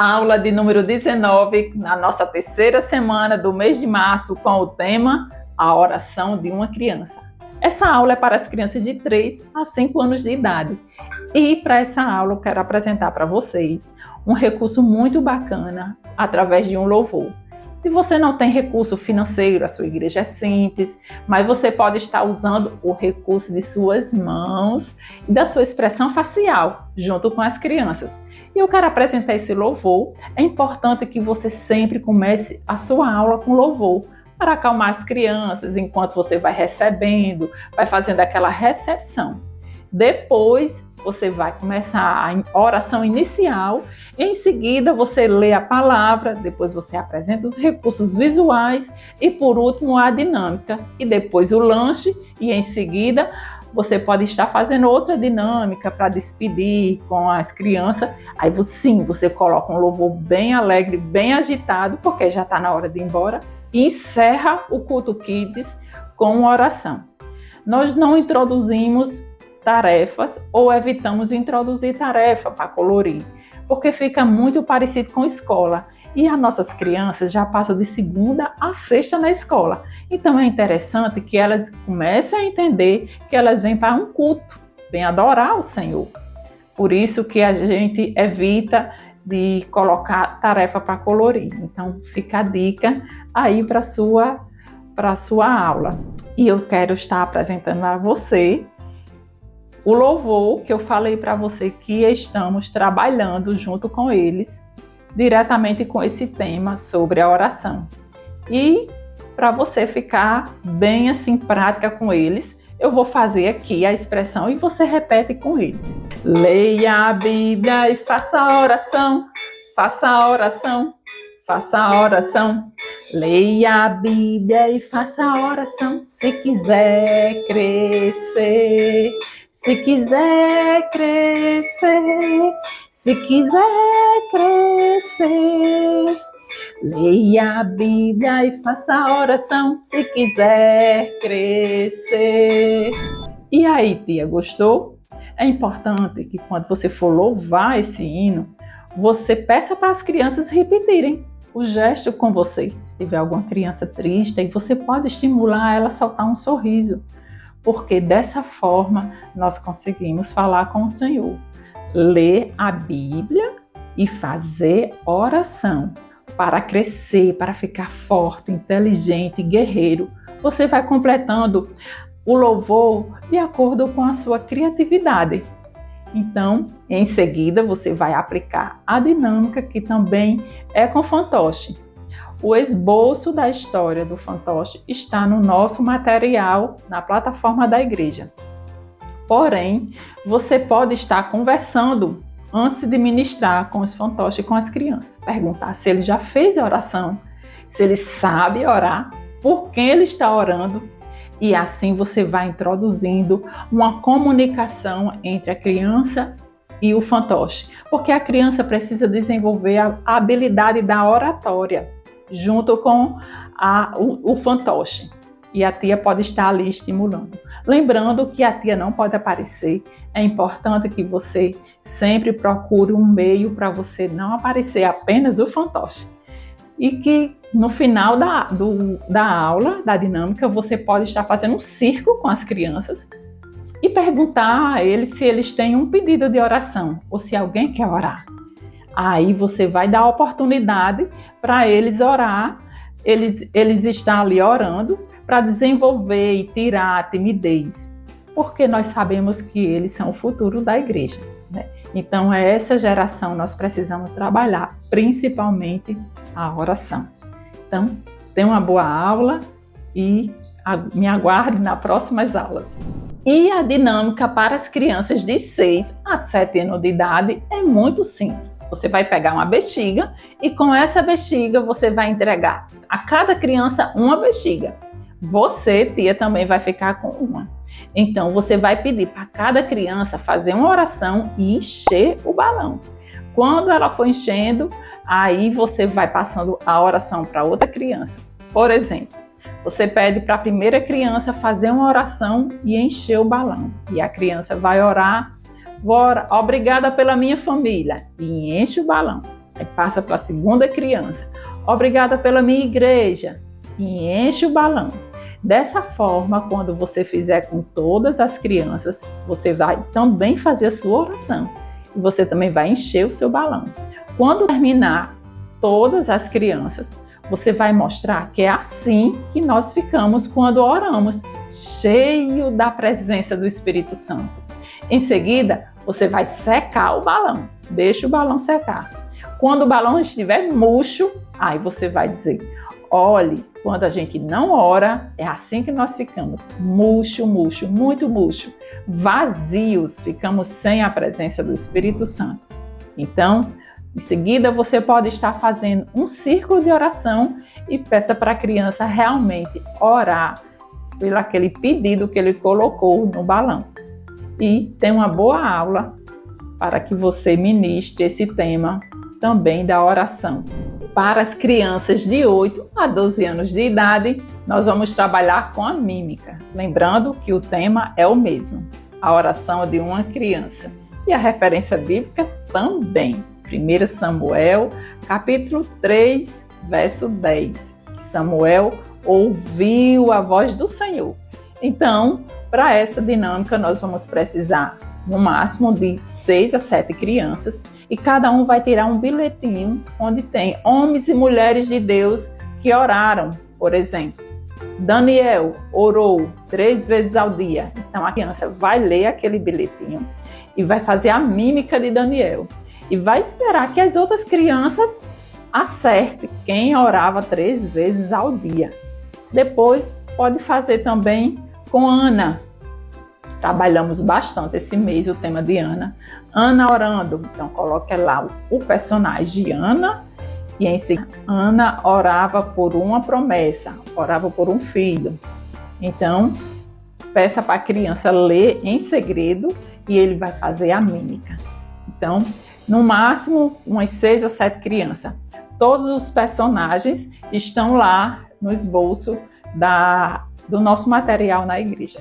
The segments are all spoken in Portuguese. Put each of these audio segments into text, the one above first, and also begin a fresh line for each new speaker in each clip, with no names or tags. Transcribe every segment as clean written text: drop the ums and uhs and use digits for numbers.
Aula de número 19, na nossa terceira semana do mês de março, com o tema A Oração de uma Criança. Essa aula é para as crianças de 3 a 5 anos de idade. E para essa aula eu quero apresentar para vocês um recurso muito bacana através de um louvor. Se você não tem recurso financeiro, a sua igreja é simples, mas você pode estar usando o recurso de suas mãos e da sua expressão facial, junto com as crianças. E eu quero apresentar esse louvor. É importante que você sempre comece a sua aula com louvor, para acalmar as crianças enquanto você vai recebendo, vai fazendo aquela recepção. Depois você vai começar a oração inicial, em seguida você lê a palavra, depois você apresenta os recursos visuais e por último a dinâmica e depois o lanche e em seguida você pode estar fazendo outra dinâmica para despedir com as crianças. Aí sim, você coloca um louvor bem alegre, bem agitado, porque já está na hora de ir embora, e encerra o culto Kids com uma oração. Nós não introduzimos tarefas ou evitamos introduzir tarefa para colorir, porque fica muito parecido com escola. E as nossas crianças já passam de segunda a sexta na escola. Então é interessante que elas comecem a entender que elas vêm para um culto, vêm adorar o Senhor. Por isso que a gente evita de colocar tarefa para colorir. Então fica a dica aí para a sua aula. E eu quero estar apresentando a você o louvor que eu falei para você que estamos trabalhando junto com eles, diretamente com esse tema sobre a oração. E para você ficar bem assim prática com eles, eu vou fazer aqui a expressão e você repete com eles. Leia a Bíblia e faça a oração, faça a oração, faça a oração. Leia a Bíblia e faça a oração, se quiser crescer. Se quiser crescer, se quiser crescer, leia a Bíblia e faça a oração, se quiser crescer. E aí, tia, gostou? É importante que quando você for louvar esse hino, você peça para as crianças repetirem o gesto com você. Se tiver alguma criança triste, você pode estimular ela a soltar um sorriso, porque dessa forma nós conseguimos falar com o Senhor. Ler a Bíblia e fazer oração para crescer, para ficar forte, inteligente, guerreiro. Você vai completando o louvor de acordo com a sua criatividade. Então, em seguida, você vai aplicar a dinâmica, que também é com fantoche. O esboço da história do fantoche está no nosso material na plataforma da igreja. Porém, você pode estar conversando antes de ministrar com os fantoches e com as crianças. Perguntar se ele já fez a oração, se ele sabe orar, por quem ele está orando. E assim você vai introduzindo uma comunicação entre a criança e o fantoche. Porque a criança precisa desenvolver a habilidade da oratória junto com o fantoche. E a tia pode estar ali estimulando. Lembrando que a tia não pode aparecer. É importante que você sempre procure um meio para você não aparecer apenas o fantoche. E que no final da aula, da dinâmica, você pode estar fazendo um círculo com as crianças e perguntar a eles se eles têm um pedido de oração ou se alguém quer orar. Aí você vai dar a oportunidade para eles orar, eles estão ali orando para desenvolver e tirar a timidez, porque nós sabemos que eles são o futuro da igreja, né? Então, essa geração nós precisamos trabalhar, principalmente a oração. Então, tenha uma boa aula e me aguarde nas próximas aulas. E a dinâmica para as crianças de 6 a 7 anos de idade é muito simples. Você vai pegar uma bexiga e com essa bexiga você vai entregar a cada criança uma bexiga. Você, tia, também vai ficar com uma. Então você vai pedir para cada criança fazer uma oração e encher o balão. Quando ela for enchendo, aí você vai passando a oração para outra criança. Por exemplo, você pede para a primeira criança fazer uma oração e encher o balão. E a criança vai orar, obrigada pela minha família, e enche o balão. Aí passa para a segunda criança. Obrigada pela minha igreja. E enche o balão. Dessa forma, quando você fizer com todas as crianças, você vai também fazer a sua oração. E você também vai encher o seu balão. Quando terminar todas as crianças, você vai mostrar que é assim que nós ficamos quando oramos, cheio da presença do Espírito Santo. Em seguida, você vai secar o balão. Deixa o balão secar. Quando o balão estiver murcho, aí você vai dizer: olhe, quando a gente não ora, é assim que nós ficamos, murcho, murcho, muito murcho, vazios, ficamos sem a presença do Espírito Santo. Então, em seguida, você pode estar fazendo um círculo de oração e peça para a criança realmente orar pelo aquele pedido que ele colocou no balão. E tem uma boa aula para que você ministre esse tema também da oração. Para as crianças de 8 a 12 anos de idade, nós vamos trabalhar com a mímica. Lembrando que o tema é o mesmo, a oração de uma criança. E a referência bíblica também. 1 Samuel, capítulo 3, verso 10. Samuel ouviu a voz do Senhor. Então, para essa dinâmica, nós vamos precisar, no máximo, de 6 a 7 crianças, e cada um vai tirar um bilhetinho onde tem homens e mulheres de Deus que oraram, por exemplo. Daniel orou 3 vezes ao dia. Então, a criança vai ler aquele bilhetinho e vai fazer a mímica de Daniel. E vai esperar que as outras crianças acertem quem orava 3 vezes ao dia. Depois, pode fazer também com Ana. Trabalhamos bastante esse mês o tema de Ana. Ana orando. Então, coloque lá o personagem de Ana. E em seguida, Ana orava por uma promessa, orava por um filho. Então, peça para a criança ler em segredo e ele vai fazer a mímica. Então, no máximo, umas 6 a 7 crianças. Todos os personagens estão lá no esboço do nosso material na igreja.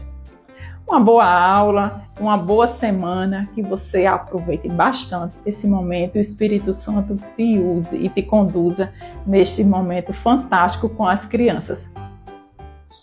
Uma boa aula, uma boa semana, que você aproveite bastante esse momento e o Espírito Santo te use e te conduza neste momento fantástico com as crianças.